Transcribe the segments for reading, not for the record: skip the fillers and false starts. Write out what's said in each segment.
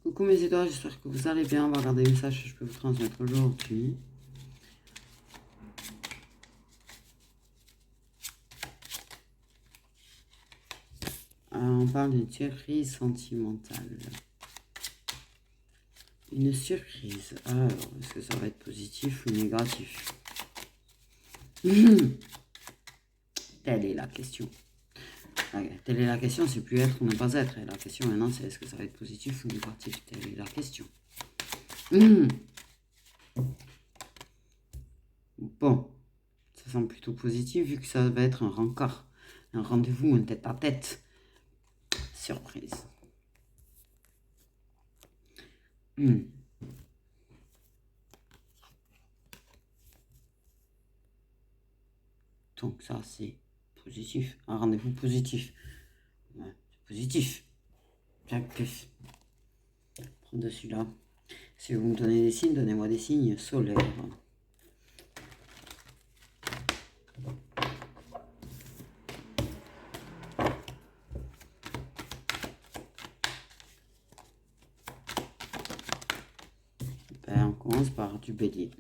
Coucou mes étoiles, j'espère que vous allez bien. On va regarder les messages que je peux vous transmettre aujourd'hui. On parle d'une surprise sentimentale. Une surprise. Alors, est-ce que ça va être positif ou négatif? Telle est la question. Telle est la question, c'est plus être ou ne pas être. Et la question maintenant, c'est est-ce que ça va être positif ou négatif? Telle est la question. Bon, ça semble plutôt positif vu que ça va être un rencard. Un rendez-vous, un tête-à-tête. Surprise. Donc ça, c'est positif. Un rendez-vous positif. Ouais, c'est positif. Bien plus. Prendre dessus là. Si vous me donnez des signes, donnez-moi des signes solaires. Ben, on commence par du bélier.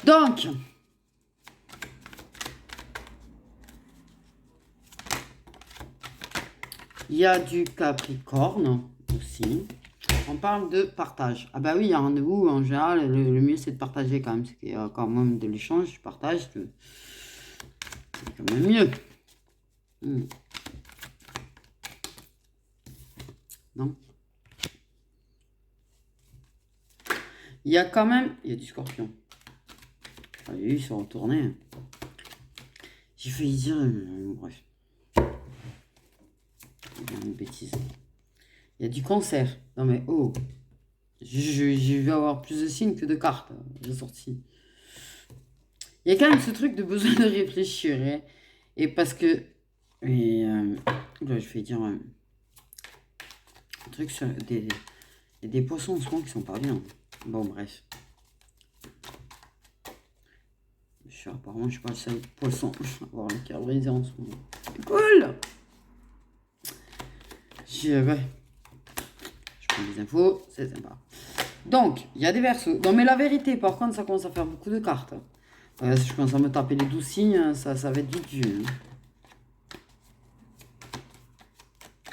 Donc, il y a du Capricorne aussi. On parle de partage. Ah bah oui, un rendez-vous, en général, le mieux c'est de partager quand même. C'est qu'il y a quand même de l'échange, du partage. C'est quand même mieux. Non. Il y a quand même... Il y a du scorpion. Ah, ils sont retournés. J'ai failli dire... bref. Une bêtise. Il y a du cancer. Non mais oh. Je vais avoir plus de signes que de cartes. J'ai sorti. Il y a quand même ce truc de besoin de réfléchir. Hein. Et parce que... Et, là, je vais dire... un truc sur des... Il y a des poissons en ce moment qui sont pas bien. Bon, bref. Apparemment, je suis pas le seul poisson à avoir le cœur brisé en ce moment. C'est cool. Je prends des infos, c'est sympa. Donc, il y a des versos. Non, mais la vérité, par contre, ça commence à faire beaucoup de cartes. Si je commence à me taper les 12 signes, ça va être vite vu.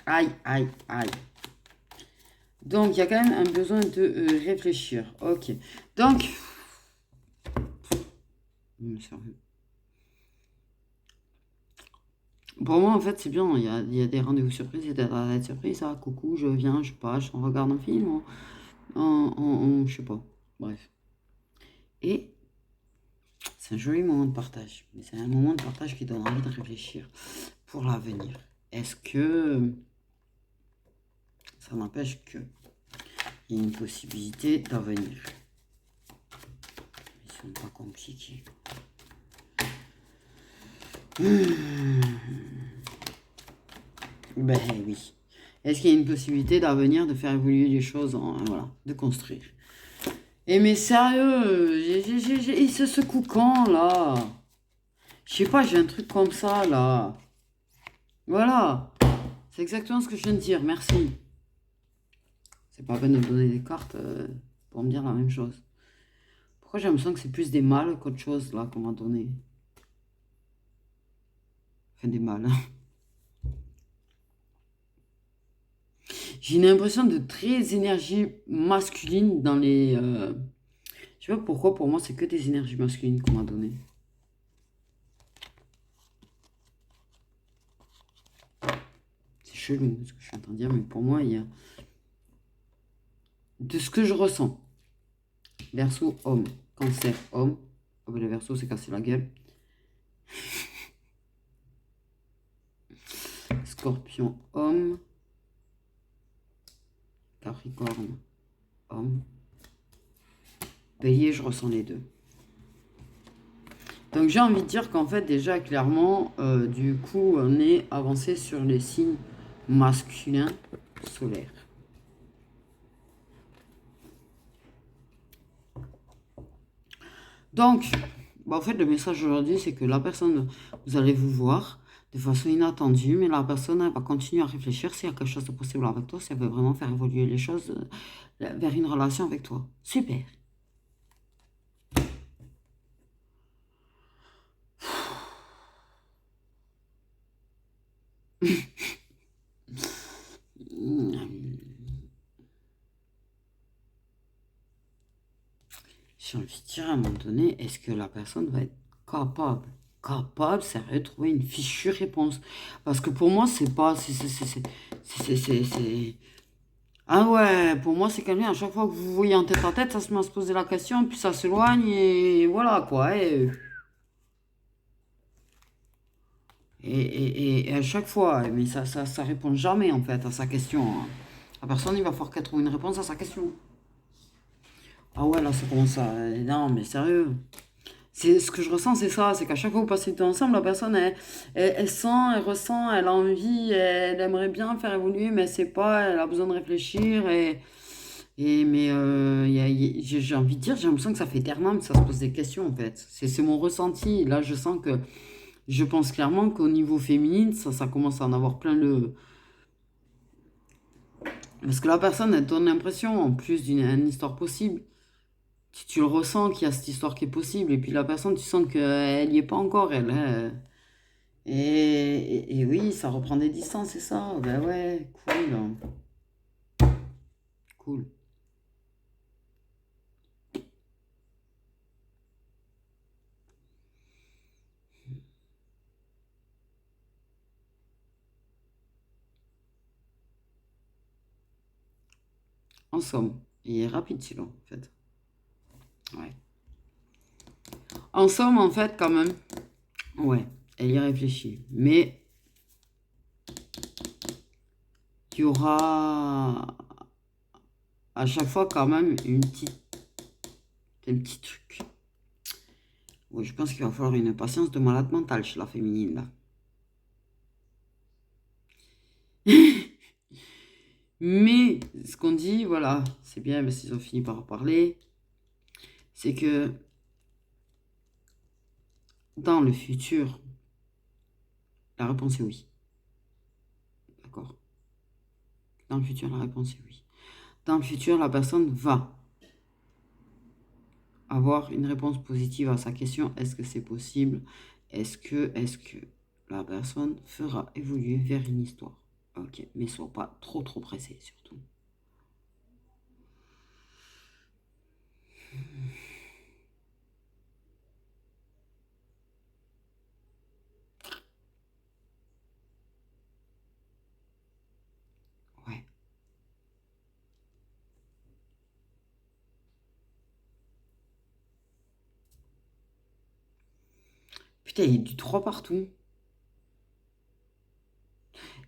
Aïe, aïe, aïe. Donc, il y a quand même un besoin de réfléchir. Ok. Donc... Pour moi, en fait, c'est bien. Il y a des rendez-vous surprises, il y a des surprises. Ah, coucou, je viens, je passe, on regarde un film, je sais pas. Bref. Et c'est un joli moment de partage. Mais c'est un moment de partage qui donne envie de réfléchir pour l'avenir. Est-ce que ça n'empêche qu'il y a une possibilité d'avenir? Ils sont pas compliqués. Ben oui. Est-ce qu'il y a une possibilité d'avenir, de faire évoluer les choses, voilà, de construire? Et mais sérieux, il se secoue quand, là? Je sais pas, j'ai un truc comme ça, là. Voilà. C'est exactement ce que je viens de dire, merci. C'est pas la peine de me donner des cartes pour me dire la même chose. Pourquoi j'ai l'impression que c'est plus des mâles qu'autre chose, là, qu'on m'a donné? Enfin, des mâles. J'ai une impression de très énergie masculine dans les... Je sais pas pourquoi, pour moi, c'est que des énergies masculines qu'on m'a donné. C'est chelou ce que je suis en train de dire, mais pour moi, il y a... De ce que je ressens. Verseau, homme. Cancer, homme. Oh, mais le Verseau s'est cassé la gueule. Scorpion, homme. Capricorne, homme. Bélier, je ressens les deux. Donc j'ai envie de dire qu'en fait déjà clairement, du coup, on est avancé sur les signes masculins solaires. Donc, Bah, en fait, le message aujourd'hui, c'est que la personne, vous allez vous voir de façon inattendue, mais la personne, elle va continuer à réfléchir s'il y a quelque chose de possible avec toi, si elle veut vraiment faire évoluer les choses vers une relation avec toi. Super. J'ai envie de dire à un moment donné, est-ce que la personne va être capable, sérieux, de trouver une fichue réponse? Parce que pour moi, c'est pas, ah ouais, pour moi, c'est quelqu'un, à chaque fois que vous voyez en tête à tête, ça se met à se poser la question, puis ça s'éloigne, et voilà, quoi. Et à chaque fois, mais ça répond jamais, en fait, à sa question, hein. La personne, il va falloir qu'elle trouve une réponse à sa question. Ah ouais, là, ça commence à... Non, mais sérieux. C'est ce que je ressens, c'est ça, c'est qu'à chaque fois que vous passez du temps ensemble, la personne, elle sent, elle ressent, elle a envie, elle aimerait bien faire évoluer, mais elle sait pas, elle a besoin de réfléchir, mais j'ai envie de dire, j'ai l'impression que ça fait éternellement que ça se pose des questions, en fait. C'est mon ressenti. Là, je sens que, je pense clairement qu'au niveau féminine, ça commence à en avoir plein le... Parce que la personne, elle donne l'impression, en plus d'une histoire possible, tu le ressens qu'il y a cette histoire qui est possible, et puis la personne, tu sens qu'elle n'y est pas encore, elle, hein. Et oui, ça reprend des distances, c'est ça. Ben ouais, cool. Cool. En somme. Il est rapide celui-là, en fait. Ouais. En somme, en fait, quand même. Ouais, elle y réfléchit. Mais il y aura à chaque fois quand même un petit truc. Oui, je pense qu'il va falloir une patience de malade mentale chez la féminine, là. Mais ce qu'on dit, voilà, c'est bien, mais s'ils ont fini par en parler, c'est que dans le futur, la réponse est oui. D'accord? Dans le futur, la réponse est oui. Dans le futur, la personne va avoir une réponse positive à sa question. Est-ce que c'est possible? Est-ce que la personne fera évoluer vers une histoire? Ok, mais sois pas trop pressé surtout. Ouais. Putain, il y a du 3 partout.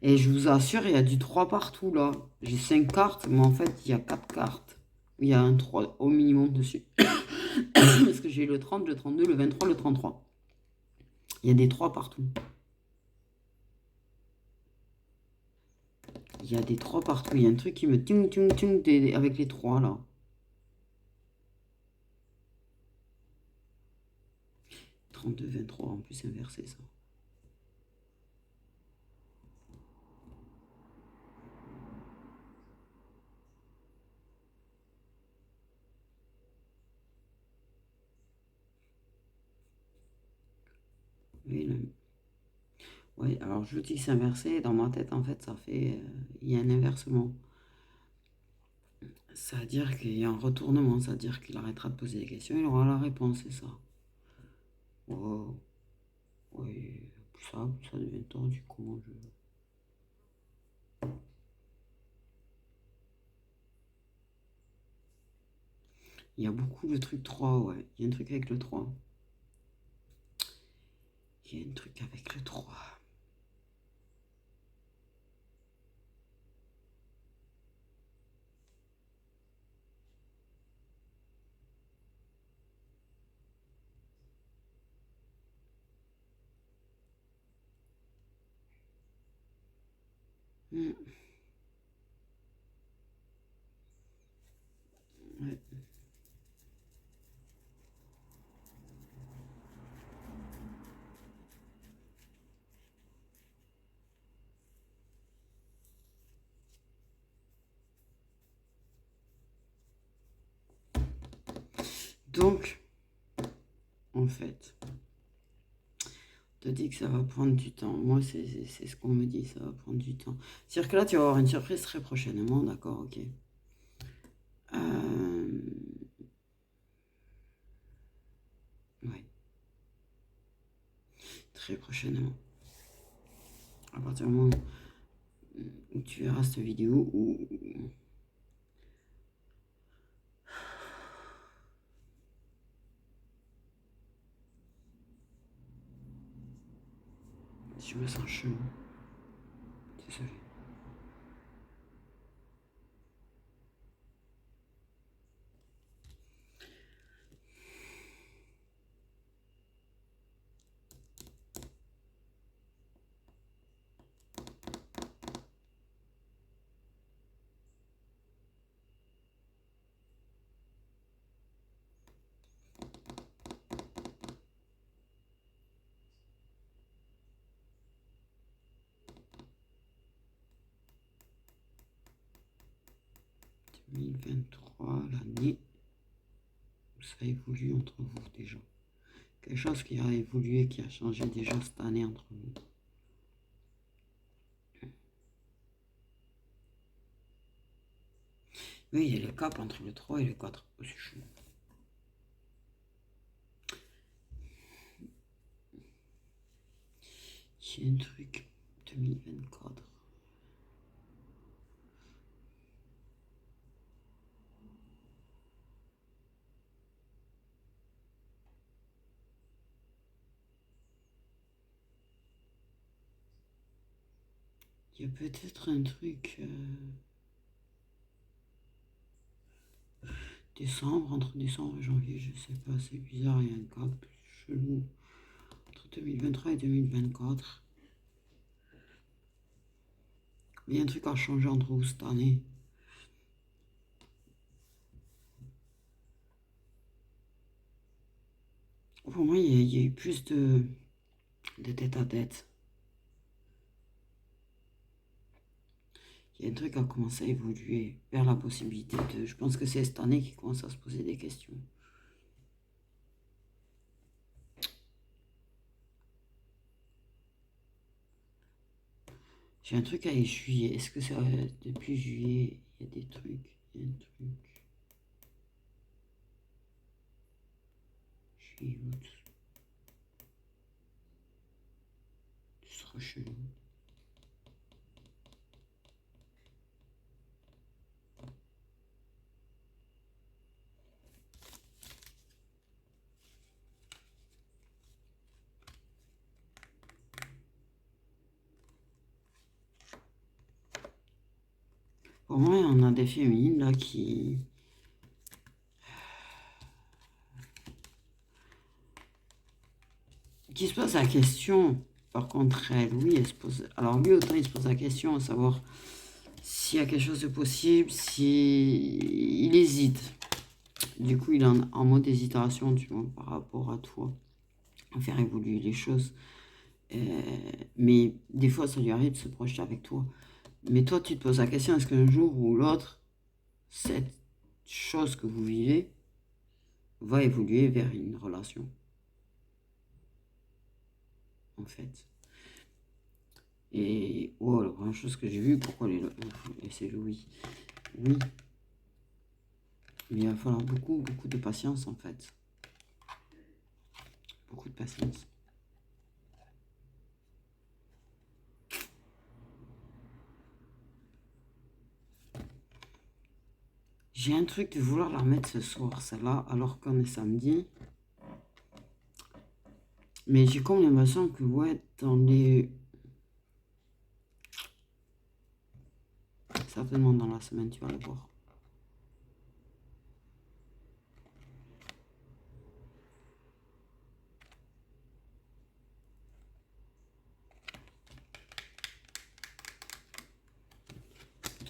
Et je vous assure, il y a du 3 partout là. J'ai 5 cartes, mais en fait, il y a 4 cartes. Il y a un 3 au minimum dessus. Parce que j'ai le 30, le 32, le 23, le 33. Il y a des 3 partout. Il y a des 3 partout. Il y a un truc qui me tung tung tung avec les 3 là. 32, 23 en plus inversé ça. Oui, ouais, alors je dis que c'est inversé. Dans ma tête, en fait, ça fait. Il y a un inversement. Ça veut dire qu'il y a un retournement. Ça veut dire qu'il arrêtera de poser des questions. Il aura la réponse, c'est ça. Oh, oui, ça devient tendu. Comment je. Il y a beaucoup de trucs 3, ouais. Il y a un truc avec le 3. Il y a un truc avec le 3. Hmm, ouais. Donc, en fait, on te dit que ça va prendre du temps. Moi, c'est ce qu'on me dit, ça va prendre du temps. C'est-à-dire que là, tu vas avoir une surprise très prochainement, d'accord, ok. Ouais, très prochainement. À partir du moment où tu verras cette vidéo, où je me sens chelou. Désolé. L'année où ça évolue entre vous déjà. Quelque chose qui a évolué, qui a changé déjà cette année entre vous. Oui, il y a le cap entre le 3 et le 4. Oh, c'est chaud. Il y a un truc 2024. Il y a peut-être un truc décembre, entre décembre et janvier, je sais pas, c'est bizarre, il y a un cap chelou entre 2023 et 2024. Mais il y a un truc à changer entre vous cette année. Pour moi, il y a eu plus de tête à tête. Il y a un truc qui a commencé à évoluer vers la possibilité de... Je pense que c'est cette année qui commence à se poser des questions. J'ai un truc avec juillet. Est-ce que c'est depuis juillet, il y a des trucs, il y a un truc. Juillet, août. Ce sera chelou. Pour moi, on a des féminines là qui se posent la question. Par contre, elle, oui, elle se pose. Alors lui, autant il se pose la question à savoir s'il y a quelque chose de possible, si il hésite. Du coup, il est en mode hésitation, tu vois, par rapport à toi, à faire évoluer les choses. Mais des fois, ça lui arrive de se projeter avec toi. Mais toi, tu te poses la question, est-ce qu'un jour ou l'autre, cette chose que vous vivez va évoluer vers une relation, en fait. Et, oh, la première chose que j'ai vue, pourquoi laisser Louis? Oui, mais il va falloir beaucoup, beaucoup de patience, en fait. Beaucoup de patience. J'ai un truc de vouloir la remettre ce soir, celle-là, alors qu'on est samedi. Mais j'ai comme l'impression que, ouais, dans les... Certainement dans la semaine, tu vas le voir.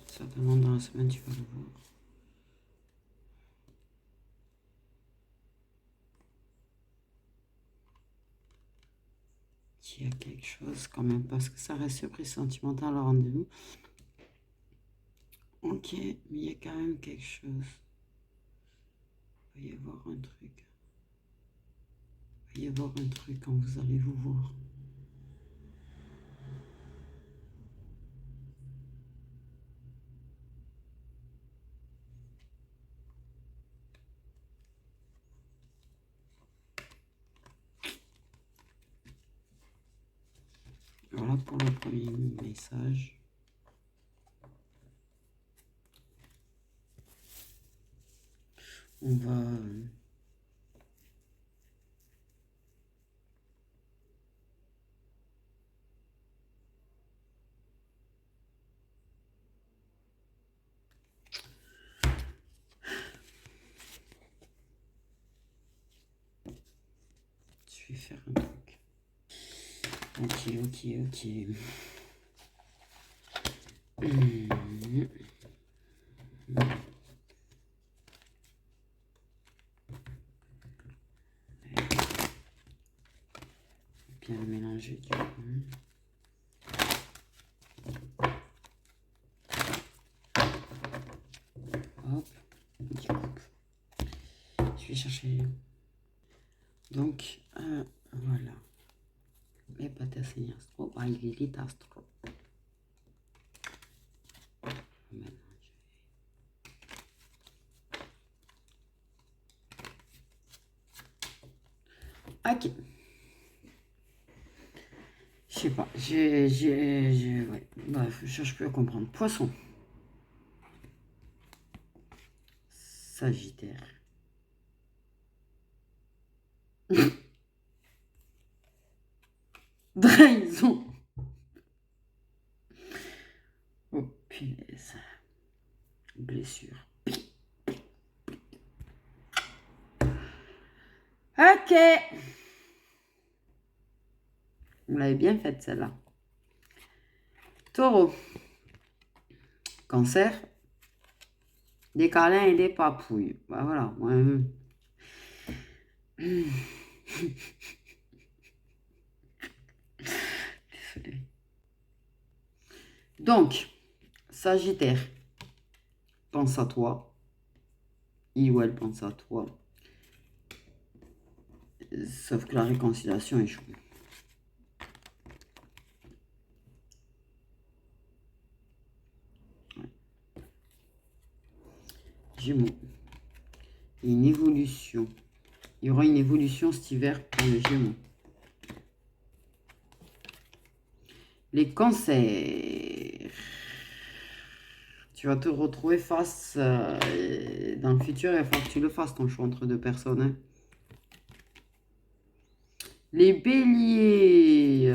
Certainement dans la semaine, tu vas le voir. Il y a quelque chose quand même, parce que ça reste surprise sentimentale au rendez-vous. Ok, mais il y a quand même quelque chose. Il va y avoir un truc. Il va y avoir un truc quand vous allez vous voir. Voilà pour le premier message. On va... Je vais faire un truc. Ok. Bien le mélanger du coup. Hop, du coup. Je vais chercher. Donc, voilà. Les pâtes à signastro, il est litastro. Ok. Je sais pas. Ouais. Bref, je cherche plus à comprendre. Poisson. Sagittaire. Trahison. Oh, punaise. Blessure. Ok. Vous l'avez bien faite, celle-là. Taureau. Cancer. Des câlins et des papouilles. Bah voilà. Ouais. Désolée. Donc, Sagittaire. Pense à toi. Il ou elle pense à toi. Sauf que la réconciliation échoue. Ouais. Gémeaux. Une évolution. Il y aura une évolution cet hiver pour les Gémeaux. Les cancers. Tu vas te retrouver face dans le futur, il va falloir que tu le fasses ton choix entre deux personnes. Hein. Les béliers,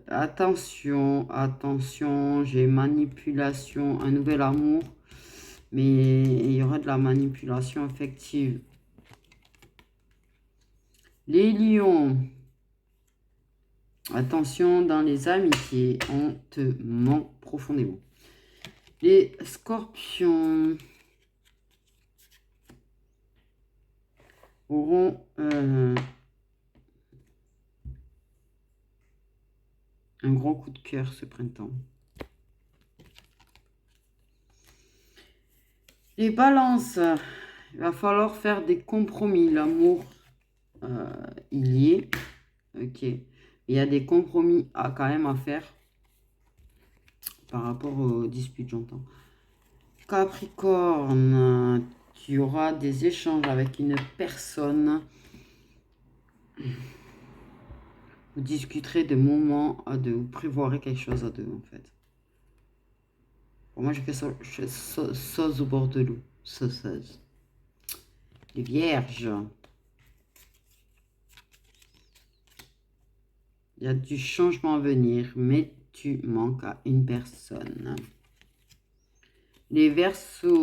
attention, j'ai manipulation, un nouvel amour, mais il y aura de la manipulation affective. Les lions, attention dans les amitiés, on te ment profondément. Les scorpions auront un gros coup de cœur ce printemps. Les balances, il va falloir faire des compromis. L'amour, il y est. Ok. Il y a des compromis quand même à faire par rapport aux disputes, j'entends. Capricorne, tu auras des échanges avec une personne. Vous discuterez de moments à deux. Vous prévoirez quelque chose à deux, en fait. Pour moi, j'ai fait sauce au bord de l'eau. Sauceuse. Les vierges. Il y a du changement à venir, mais tu manques à une personne. Les Verseaux,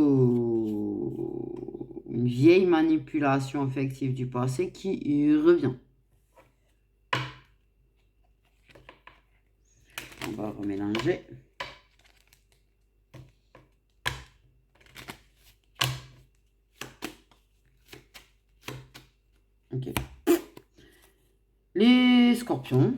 une vieille manipulation affective du passé qui revient. On va remélanger. Ok. Les Scorpions.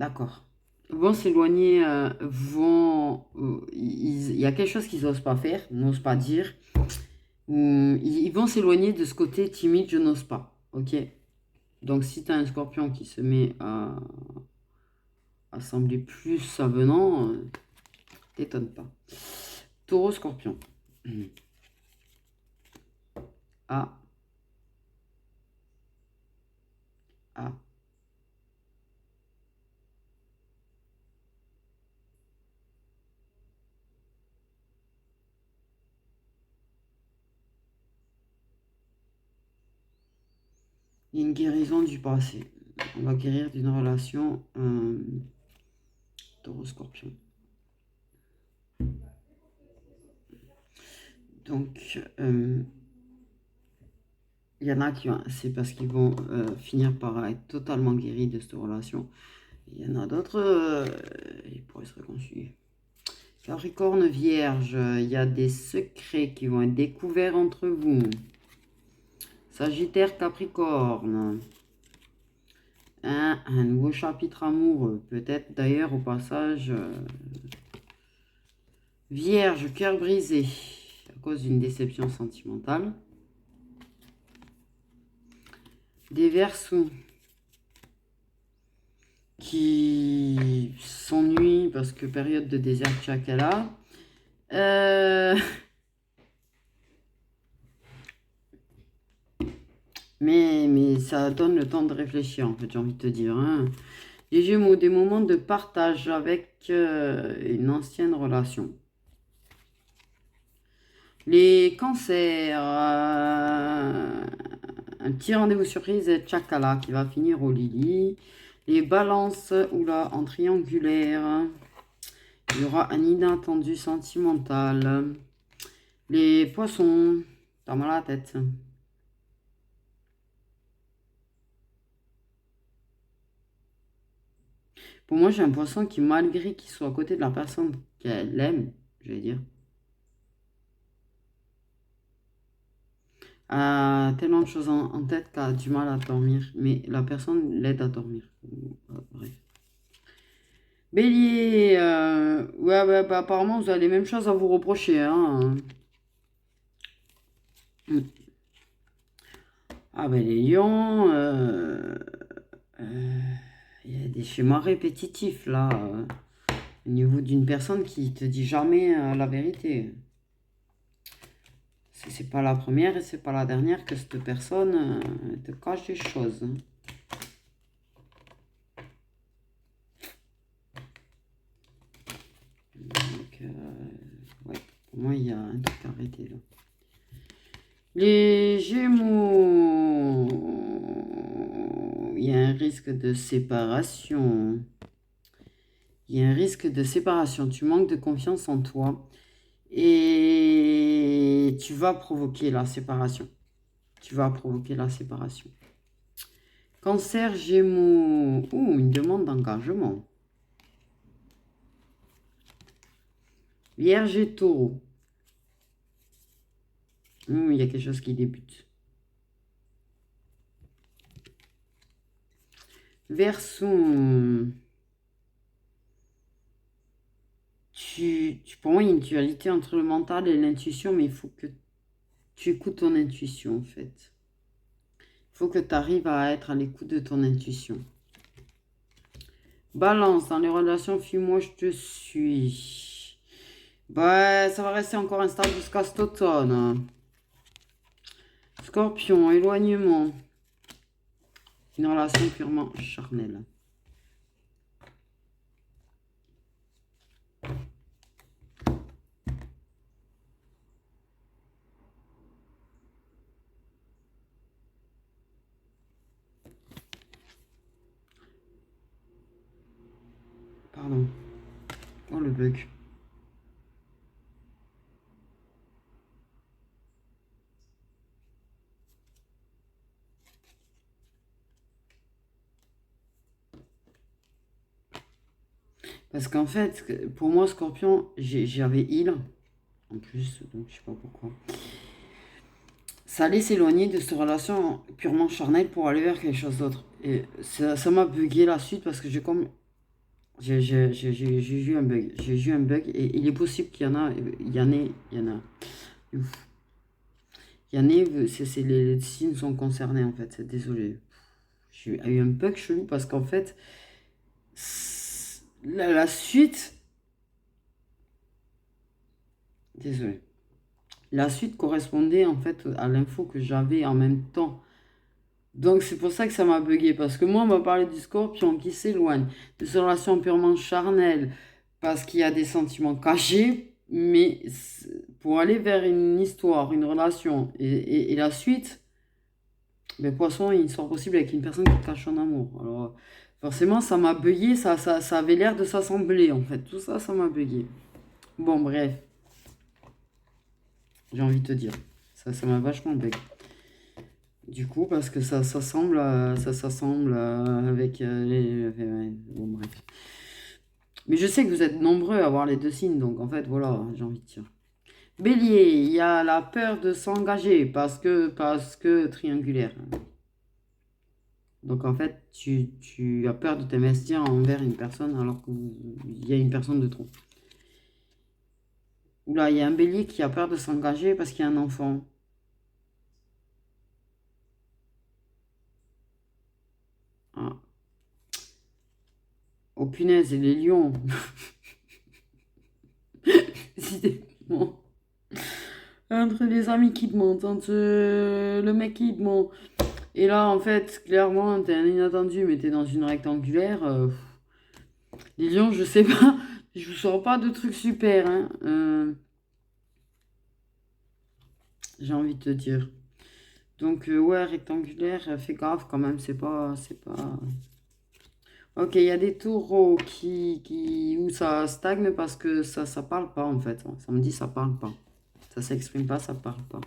D'accord. Vont s'éloigner, il y a quelque chose qu'ils n'osent pas faire, n'osent pas dire. Ou ils vont s'éloigner de ce côté timide, je n'ose pas. Ok? Donc si tu as un scorpion qui se met à sembler plus avenant, t'étonne pas. Taureau, scorpion. Ah, ah. Il y a une guérison du passé. On va guérir d'une relation taureau-scorpion. Donc, il y en a qui, c'est parce qu'ils vont finir par être totalement guéris de cette relation. Il y en a d'autres, ils pourraient se réconcilier. Capricorne, Vierge, il y a des secrets qui vont être découverts entre vous. Sagittaire, Capricorne. Un nouveau chapitre amoureux. Peut-être d'ailleurs au passage. Vierge, cœur brisé à cause d'une déception sentimentale. Des Verseaux qui s'ennuient parce que période de désert chakala. Mais ça donne le temps de réfléchir, en fait, j'ai envie de te dire. Hein. Les Gémeaux, des moments de partage avec une ancienne relation. Les Cancers, un petit rendez-vous surprise, Chakala qui va finir au Lily. Les Balances, oula, en triangulaire. Il y aura un inattendu sentimental. Les Poissons, t'as mal à la tête. Pour moi, j'ai un poisson qui, malgré qu'il soit à côté de la personne qu'elle aime, je vais dire, a tellement de choses en tête qu'elle a du mal à dormir. Mais la personne l'aide à dormir. Bref. Bélier, ouais, bah, apparemment, vous avez les mêmes choses à vous reprocher. Hein. Ah, ben les lions, il y a des schémas répétitifs là. Au niveau d'une personne qui te dit jamais la vérité. C'est pas la première et c'est pas la dernière que cette personne te cache des choses. Donc, ouais, pour moi, il y a un truc à arrêter là. Les Gémeaux, il y a un risque de séparation. Il y a un risque de séparation. Tu manques de confiance en toi. Et tu vas provoquer la séparation. Tu vas provoquer la séparation. Cancer, Gémeaux. Ouh, une demande d'engagement. Vierge et Taureau. Il y a quelque chose qui débute. Verseau. Pour moi, il y a une dualité entre le mental et l'intuition, mais il faut que tu écoutes ton intuition, en fait. Il faut que tu arrives à être à l'écoute de ton intuition. Balance, dans les relations, fuis-moi, je te suis. Bah, ça va rester encore instable jusqu'à cet automne. Scorpion, éloignement. Une relation purement charnelle. Pardon. Oh, le bug. Parce qu'en fait, pour moi, Scorpion, j'avais il, en plus, donc je sais pas pourquoi. Ça allait s'éloigner de cette relation purement charnelle pour aller vers quelque chose d'autre. Et ça m'a bugué la suite parce que j'ai comme J'ai eu un bug. J'ai eu un bug et il est possible qu'il y en a. Il y en a. Ouf. Il y en a, les signes sont concernés en fait. Désolé. J'ai eu un bug chelou parce qu'en fait, la suite. Désolé. La suite correspondait en fait à l'info que j'avais en même temps. Donc c'est pour ça que ça m'a bugué. Parce que moi, on m'a parlé du scorpion qui s'éloigne de ses relations purement charnelles parce qu'il y a des sentiments cachés. Mais pour aller vers une histoire, une relation et la suite, ben, poisson, il sort possible avec une personne qui cache son amour. Alors forcément, ça m'a bugué. Ça avait l'air de s'assembler en fait. Tout ça, ça m'a bugué. Bon, bref. J'ai envie de te dire. Ça m'a vachement bugué. Du coup, parce que ça s'assemble avec ouais, bon, bref. Mais je sais que vous êtes nombreux à avoir les deux signes, donc en fait, voilà, j'ai envie de dire. Bélier, il y a la peur de s'engager parce que triangulaire. Donc en fait, tu as peur de t'investir envers une personne alors qu'il y a une personne de trop. Oula, il y a un bélier qui a peur de s'engager parce qu'il y a un enfant. Ah. Oh punaise, et les lions. Décidément. Entre les amis qui te mentent, entre le mec qui te ment. Et là, en fait, clairement, t'es un inattendu, mais t'es dans une rectangulaire. Les lions, je sais pas. Je vous sors pas de trucs super, hein. J'ai envie de te dire. Donc, ouais, rectangulaire, fais gaffe quand même, c'est pas. Ok, il y a des taureaux où ça stagne parce que ça parle pas, en fait. Ça me dit ça parle pas. Ça s'exprime pas, ça parle pas.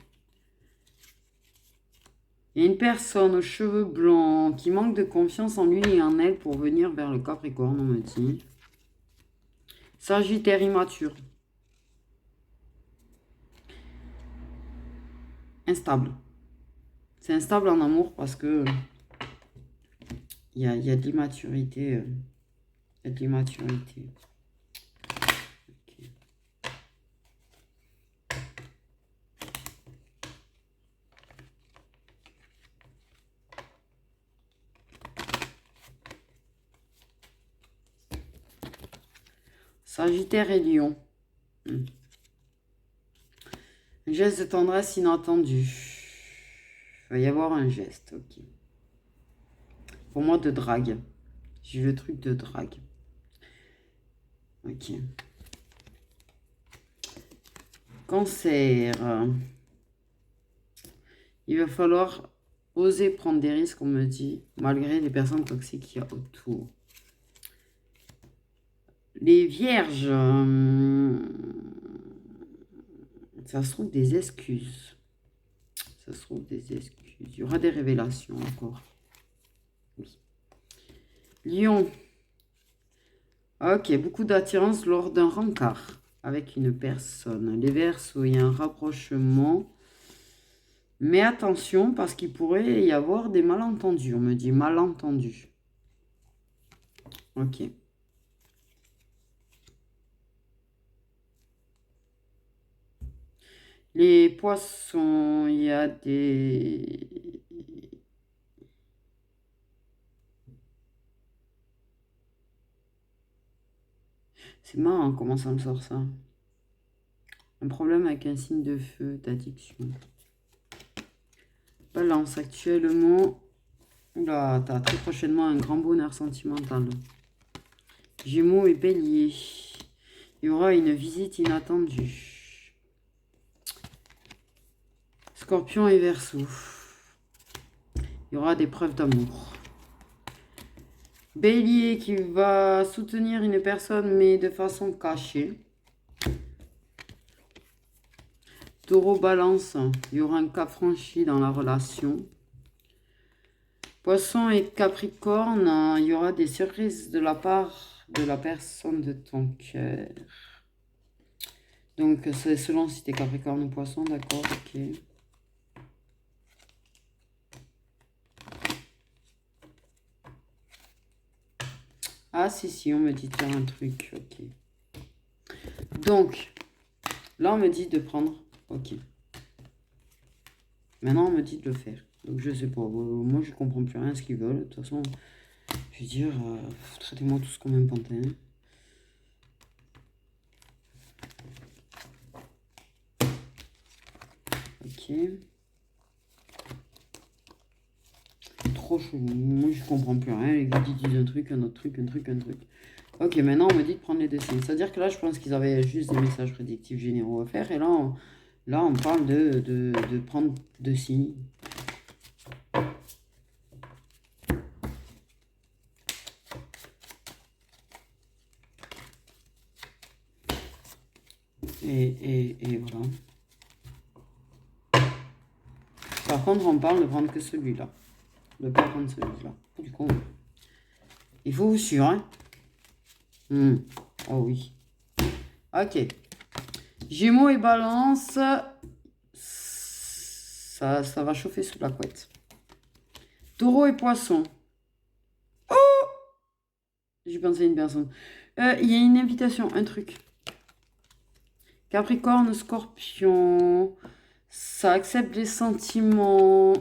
Il y a une personne aux cheveux blancs qui manque de confiance en lui et en elle pour venir vers le Capricorne, on me dit. Sagittaire immature. Instable. C'est instable en amour parce que il y a de l'immaturité. Il y a de l'immaturité. Okay. Sagittaire et Lion. Un geste de tendresse inattendu. Il va y avoir un geste, ok. Pour moi, de drague. J'ai le truc de drague. Ok. Cancer. Il va falloir oser prendre des risques, on me dit, malgré les personnes toxiques qu'il y a autour. Les vierges. Ça se trouve des excuses. Ça se trouve des excuses. Il y aura des révélations encore. Oui. Lion. Ok, beaucoup d'attirance lors d'un rencard avec une personne. Les Verseaux, il y a un rapprochement. Mais attention, parce qu'il pourrait y avoir des malentendus. On me dit malentendus. Ok. Les poissons, il y a des... C'est marrant comment ça me sort ça. Un problème avec un signe de feu, d'addiction. Balance actuellement. Oula, t'as très prochainement un grand bonheur sentimental. Gémeaux et Bélier. Il y aura une visite inattendue. Scorpion et Verseau. Il y aura des preuves d'amour. Bélier qui va soutenir une personne mais de façon cachée. Taureau, Balance, il y aura un cap franchi dans la relation. Poisson et Capricorne, il y aura des surprises de la part de la personne de ton cœur. Donc, c'est selon si tu es Capricorne ou Poisson, d'accord, ok. Ah, si, on me dit de faire un truc. Ok. Donc, là, on me dit de prendre. Ok. Maintenant, on me dit de le faire. Donc, je sais pas. Moi, je comprends plus rien à ce qu'ils veulent. De toute façon, je veux dire, traitez-moi tous comme un pantin. Ok. Trop chelou. Moi, je comprends plus rien. Les gars, ils disent un truc, un autre truc, un truc, un truc. Ok, maintenant, on me dit de prendre les dessins. C'est-à-dire que là, je pense qu'ils avaient juste des messages prédictifs généraux à faire. Et là, on parle de prendre deux signes. Et voilà. Par contre, on parle de prendre que celui-là. De ne pas prendre celui-là. Du coup, il faut vous suivre, hein. Oh oui. Ok. Gémeaux et Balance. Ça va chauffer sous la couette. Taureau et Poisson. Oh! J'ai pensé à une personne. Il y a une invitation, un truc. Capricorne, Scorpion. Ça accepte les sentiments.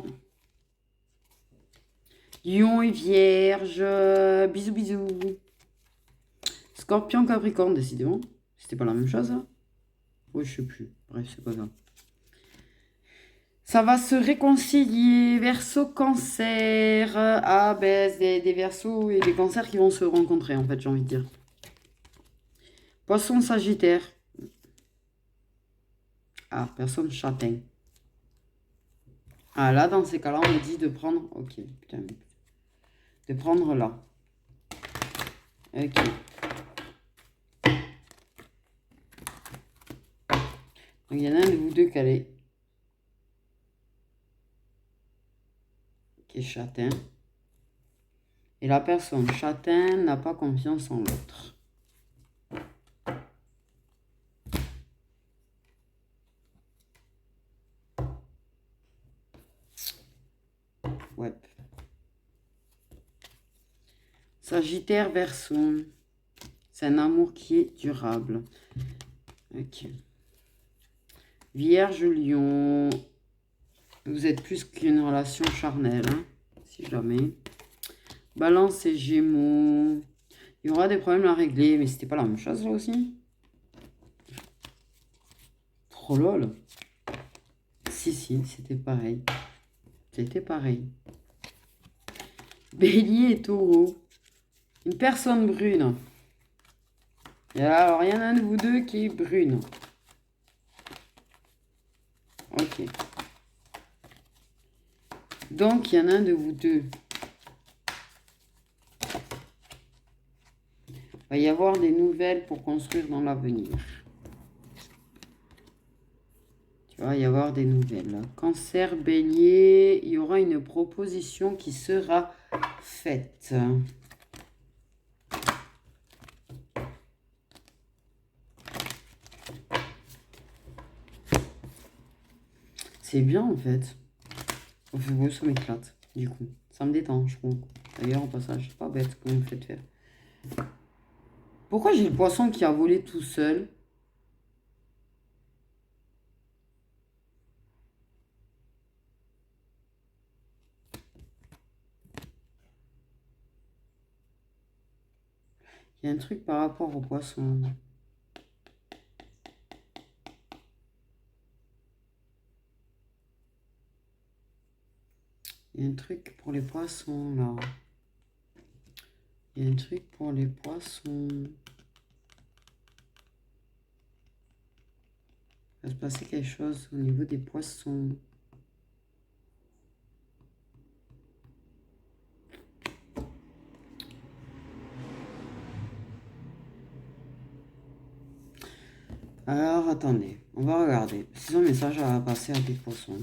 Lion et Vierge. Bisous, bisous. Scorpion, Capricorne, décidément. C'était pas la même chose, hein? Oui, je sais plus. Bref, c'est pas grave. Ça va se réconcilier. Verseau, Cancer. Ah, ben, des Verseaux et des Cancers qui vont se rencontrer, en fait, j'ai envie de dire. Poisson, Sagittaire. Ah, personne châtain. Ah, là, dans ces cas-là, on me dit de prendre... Ok, putain. De prendre là. Ok. Donc, il y en a un de vous deux qui est châtain. Et la personne châtain n'a pas confiance en l'autre. Ouais. Sagittaire, Verseau. C'est un amour qui est durable. Ok. Vierge, Lion. Vous êtes plus qu'une relation charnelle, hein, si jamais. Balance et Gémeaux. Il y aura des problèmes à régler, mais c'était pas la même chose là aussi. Trop lol. Si, c'était pareil. C'était pareil. Bélier et Taureau. Une personne brune. Et alors, il y en a un de vous deux qui est brune. Ok. Donc, il y en a un de vous deux. Il va y avoir des nouvelles pour construire dans l'avenir. Tu vas y avoir des nouvelles. Cancer, Bélier, il y aura une proposition qui sera faite. C'est bien en fait. Ça m'éclate, du coup. Ça me détend, je trouve. D'ailleurs, en passage, c'est pas bête comme vous me faites faire. Pourquoi j'ai le poisson qui a volé tout seul? Il y a un truc par rapport au poisson. Il y a un truc pour les poissons, là. Il y a un truc pour les poissons. Il va se passer quelque chose au niveau des poissons. Alors, attendez. On va regarder. Si son message va passer à des poissons.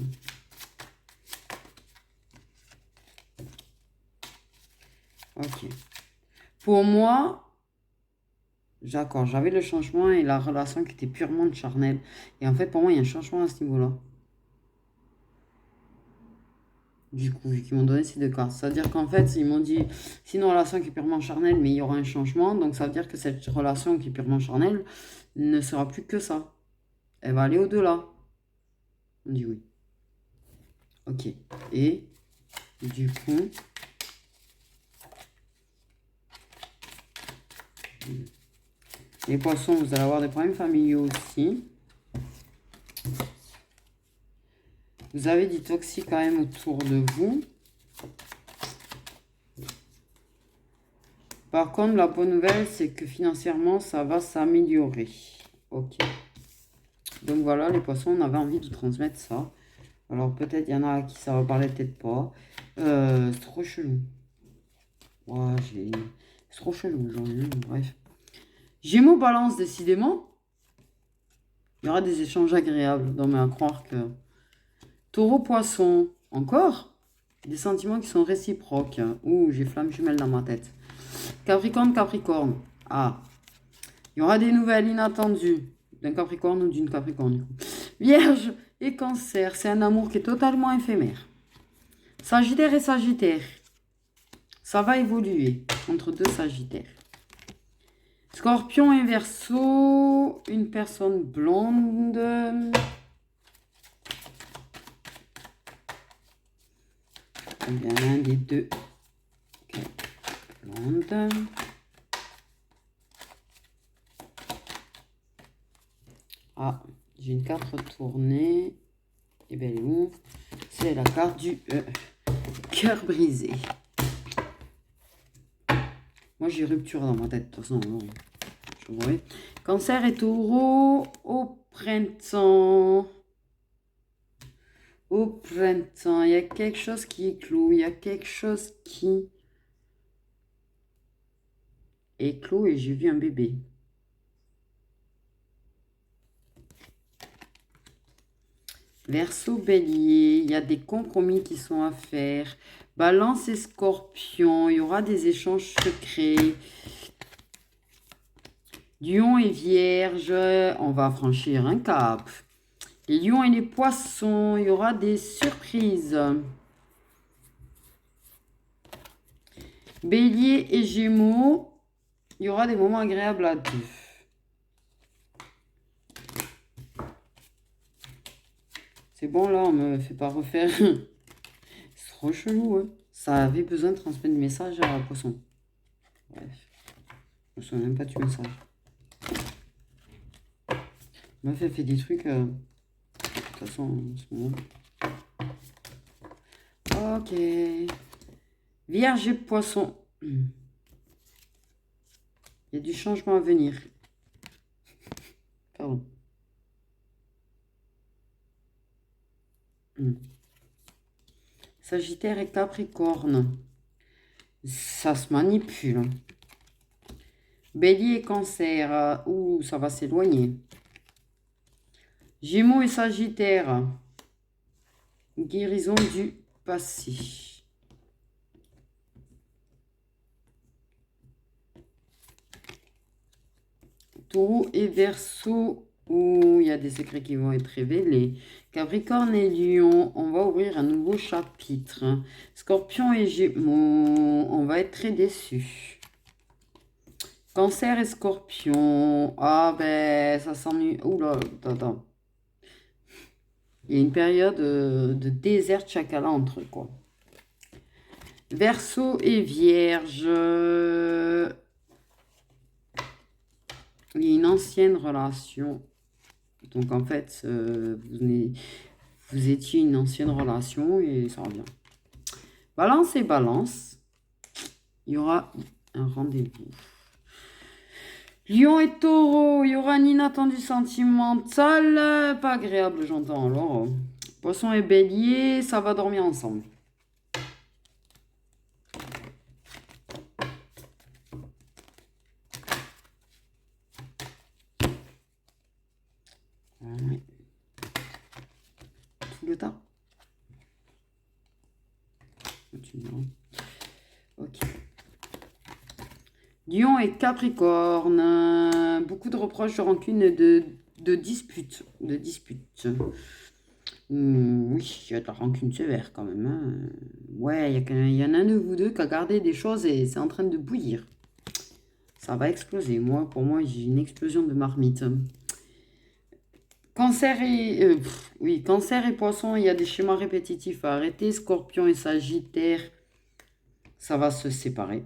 Ok. Pour moi... D'accord, j'avais le changement et la relation qui était purement charnelle. Et en fait, pour moi, il y a un changement à ce niveau-là. Du coup, vu qu'ils m'ont donné ces deux cartes. C'est-à-dire qu'en fait, ils m'ont dit, c'est une relation qui est purement charnelle, mais il y aura un changement. Donc, ça veut dire que cette relation qui est purement charnelle ne sera plus que ça. Elle va aller au-delà. On dit oui. Ok. Et du coup... Les poissons, vous allez avoir des problèmes familiaux aussi. Vous avez du toxique quand même autour de vous. Par contre, la bonne nouvelle, c'est que financièrement, ça va s'améliorer. Ok. Donc voilà, les poissons, on avait envie de transmettre ça. Alors peut-être il y en a à qui ça va parler, peut-être pas. C'est trop chelou. Ouais, c'est trop chelou, bref. Gémeaux, balance, décidément. Il y aura des échanges agréables. Non, mais à croire que... Taureau, poisson, encore. Des sentiments qui sont réciproques. Ouh, j'ai flamme jumelle dans ma tête. Capricorne, Capricorne. Ah. Il y aura des nouvelles inattendues d'un Capricorne ou d'une Capricorne. Vierge et Cancer, c'est un amour qui est totalement éphémère. Sagittaire et Sagittaire. Ça va évoluer entre deux Sagittaires. Scorpion et Verseau, une personne blonde. Eh bien, l'un des deux. Okay. Blonde. Ah, j'ai une carte retournée. Et bien, elle est où? C'est la carte du cœur brisé. Moi, j'ai rupture dans ma tête, de toute façon. Non. Je vois. Cancer et Taureau au printemps. Au printemps, il y a quelque chose qui éclot. Il y a quelque chose qui éclot et j'ai vu un bébé. Verseau, Bélier, il y a des compromis qui sont à faire. Balance et Scorpion, il y aura des échanges secrets. Lion et Vierge, on va franchir un cap. Les lions et les poissons, il y aura des surprises. Bélier et Gémeaux, il y aura des moments agréables à deux. C'est bon, là, on me fait pas refaire. C'est trop chelou, hein. Ça avait besoin de transmettre le message à la poisson. Bref. Je me souviens même pas du message. Ma meuf, elle fait des trucs... De toute façon, en ce moment. Ok. Vierge et poisson. Il y a du changement à venir. Pardon. Sagittaire et Capricorne. Ça se manipule. Bélier et Cancer. Ouh, ça va s'éloigner. Gémeaux et Sagittaire. Guérison du passé. Taureau et Verseau, où il y a des secrets qui vont être révélés. Capricorne et Lion, on va ouvrir un nouveau chapitre. Scorpion et Gémeaux, on va être très déçus. Cancer et Scorpion, ah ben ça s'ennuie. Oula, attends. Il y a une période de désert chacala entre eux, quoi. Verseau et Vierge. Il y a une ancienne relation. Donc, en fait, vous étiez une ancienne relation et ça revient. Balance et Balance. Il y aura un rendez-vous. Lion et Taureau. Il y aura un inattendu sentimental. Pas agréable, j'entends. Alors, Poisson et Bélier, ça va dormir ensemble. Oui. Tout le temps. Ok. Lion et Capricorne. Beaucoup de reproches, de rancune et de disputes. Oui, il y a de la rancune sévère quand même, hein. Ouais, il y en a un de vous deux qui a gardé des choses et c'est en train de bouillir. Ça va exploser. Moi, pour moi, j'ai une explosion de marmite. Cancer et... oui, cancer et poisson, il y a des schémas répétitifs à arrêter. Scorpion et Sagittaire, ça va se séparer.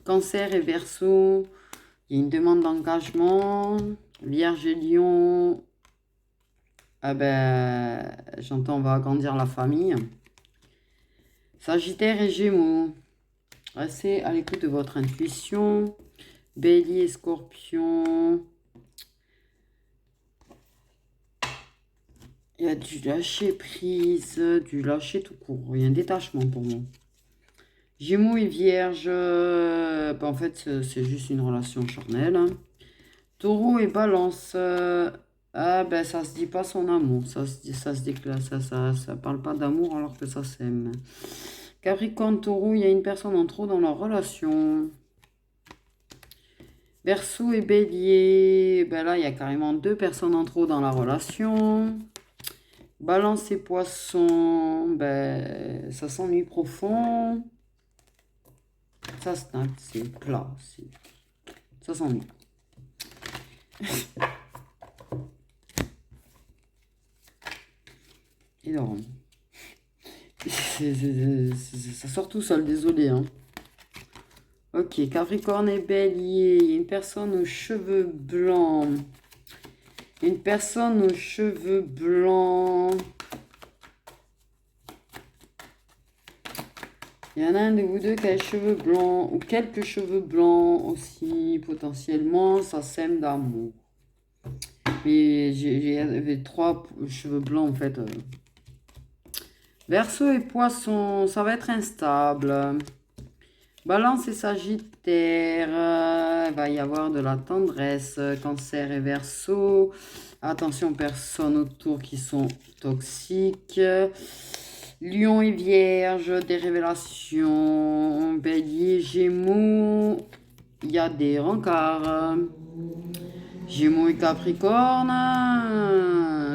Cancer et Verseau, il y a une demande d'engagement. Vierge et Lion, ah ben, j'entends, on va agrandir la famille. Sagittaire et Gémeaux, restez à l'écoute de votre intuition. Bélier et Scorpion, il y a du lâcher prise, du lâcher tout court. Il y a un détachement pour moi. Gémeaux et Vierge, ben en fait, c'est juste une relation charnelle, hein. Taureau et Balance, ah ben ça se dit pas son amour, ça se déclare, ça parle pas d'amour alors que ça s'aime. Capricorne, Taureau, il y a une personne en trop dans leur relation. Verseau et Bélier, ben là il y a carrément 2 personnes en trop dans la relation. Balance et Poisson, ben ça s'ennuie profond. Ça stagne, c'est plat, ça s'ennuie. Énorme. Ça sort tout seul, désolé, hein. Ok, Capricorne et Bélier, il y a une personne aux cheveux blancs. Une personne aux cheveux blancs. Il y en a un de vous deux qui a les cheveux blancs, ou quelques cheveux blancs aussi, potentiellement, ça sème d'amour. Mais j'ai 3 cheveux blancs en fait. Verseau et Poisson, ça va être instable. Balance et Sagittaire, il va y avoir de la tendresse. Cancer et Verseau, attention, personnes autour qui sont toxiques. Lion et Vierge, des révélations. Bélier, Gémeaux, il y a des rencarts. Gémeaux et Capricorne,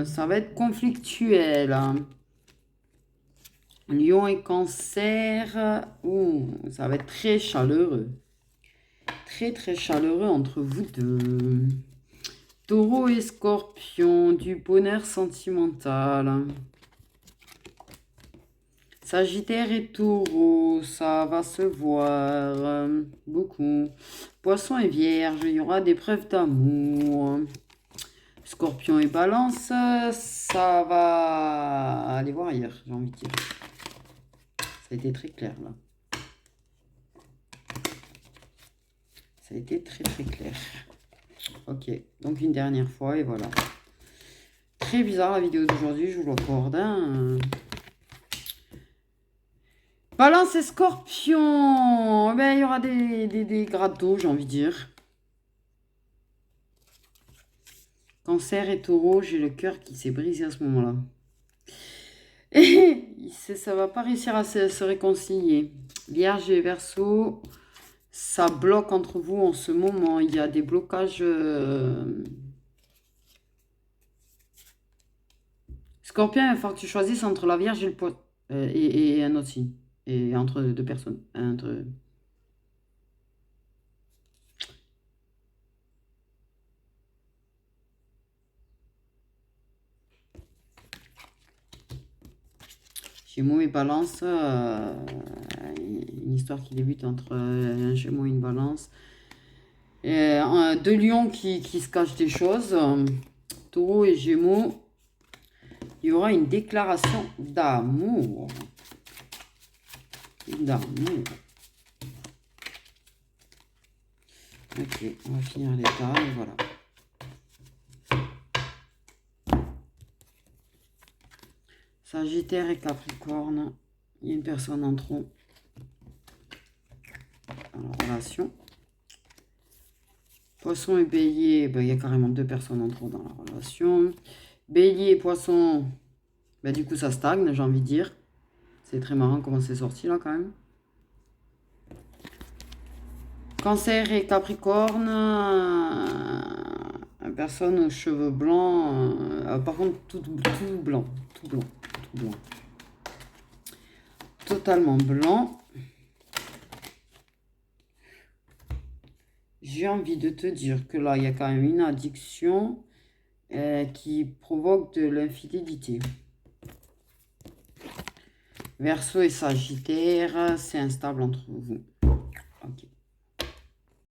ça va être conflictuel. Lion et Cancer, ça va être très chaleureux. Très très chaleureux entre vous deux. Taureau et Scorpion, du bonheur sentimental. Sagittaire et Taureau, ça va se voir beaucoup. Poisson et Vierge, il y aura des preuves d'amour. Scorpion et Balance, ça va aller voir ailleurs, j'ai envie de dire. Ça a été très clair là. Ça a été très très clair. Ok, donc une dernière fois et voilà. Très bizarre la vidéo d'aujourd'hui, je vous l'accorde, hein. Balance et Scorpion, ben, il y aura des grattes j'ai envie de dire. Cancer et Taureau, j'ai le cœur qui s'est brisé à ce moment-là. Et ça va pas réussir à se réconcilier. Vierge et Verseau, ça bloque entre vous en ce moment. Il y a des blocages. Scorpion, il va falloir que tu choisisses entre la Vierge et le Poisson. Et un autre signe. Et entre 2 personnes. Entre... Gémeaux et Balance, une histoire qui débute entre un Gémeaux et une Balance. 2 lions qui se cachent des choses. Taureau et Gémeaux, il y aura une déclaration d'amour. D'amour. Ok, on va finir les tables, voilà. Sagittaire et Capricorne, il y a une personne en trop dans la relation. Poisson et Bélier, ben, il y a carrément 2 personnes en trop dans la relation. Bélier et Poisson, ben, du coup ça stagne, j'ai envie de dire. C'est très marrant comment c'est sorti là quand même. Cancer et Capricorne, Personne aux cheveux blancs. Par contre, tout blanc. Tout blanc. Tout blanc. Totalement blanc. J'ai envie de te dire que là, il y a quand même une addiction qui provoque de l'infidélité. Verseau et Sagittaire, c'est instable entre vous.